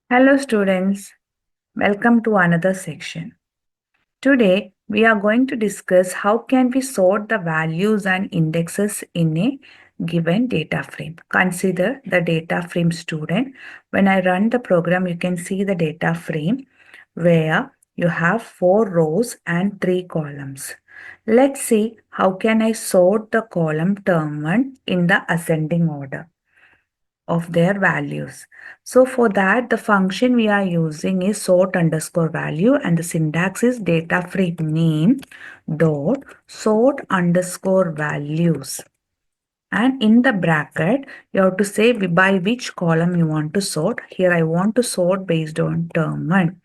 Hello students, welcome to another section. Today we are going to discuss how can we sort the values and indexes in a given data frame. Consider the data frame student. When I run the program, you can see the data frame where you have 4 rows and 3 columns. Let's see how can I sort the column term 1 in the ascending order of their values. So for that, the function we are using is sort underscore value and the syntax is data frame name dot sort underscore values. And in the bracket, you have to say by which column you want to sort. Here I want to sort based on term 1.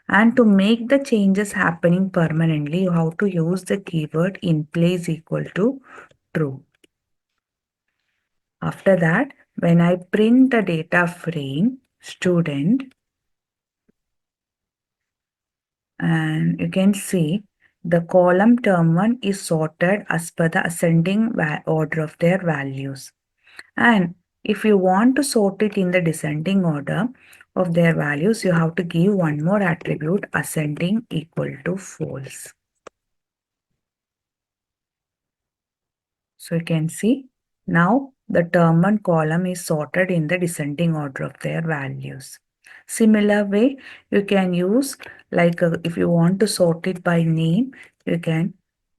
And to make the changes happening permanently, you have to use the keyword in place equal to true. After that, when I print the data frame student, and you can see the column term 1 is sorted as per the ascending order of their values. And if you want to sort it in the descending order of their values, you have to give one more attribute ascending equal to false. So you can see now the term 1 column is sorted in the descending order of their values. Similar way, you can use if you want to sort it by name, you can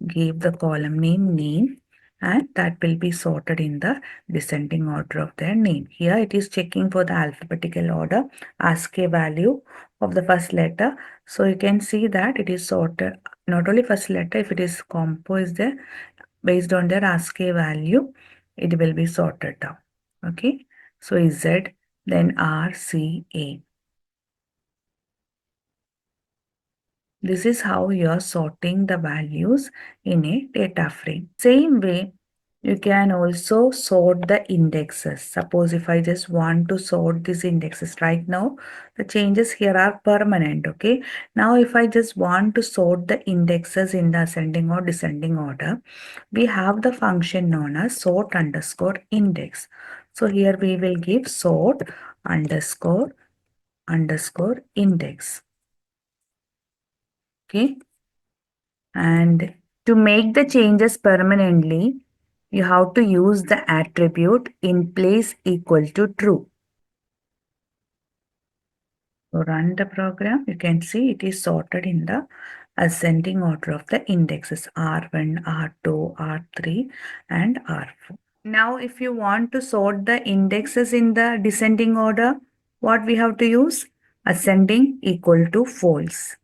give the column name and that will be sorted in the descending order of their name. Here it is checking for the alphabetical order, ask a value of the first letter. So you can see that it is sorted not only first letter, if it is compo is there, based on their ASCII value, it will be sorted down. Okay. So Z, then R, C, A. This is how you are sorting the values in a data frame. Same way, you can also sort the indexes. Suppose if I just want to sort these indexes right now, the changes here are permanent. Okay. Now, if I just want to sort the indexes in the ascending or descending order, we have the function known as sort underscore index. So here we will give sort underscore index. Okay. And to make the changes permanently, you have to use the attribute in place equal to true. So run the program. You can see it is sorted in the ascending order of the indexes R1, R2, R3 and R4. Now if you want to sort the indexes in the descending order, what we have to use? Ascending equal to false.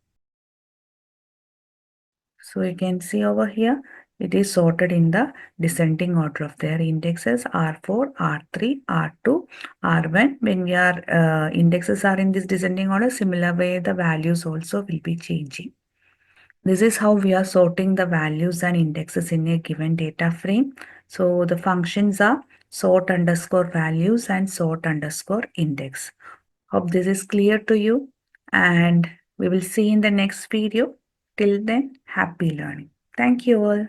So you can see over here, it is sorted in the descending order of their indexes R4, R3, R2, R1. When your indexes are in this descending order, similar way the values also will be changing. This is how we are sorting the values and indexes in a given data frame. So the functions are sort underscore values and sort underscore index. Hope this is clear to you and we will see in the next video. Till then, happy learning. Thank you all.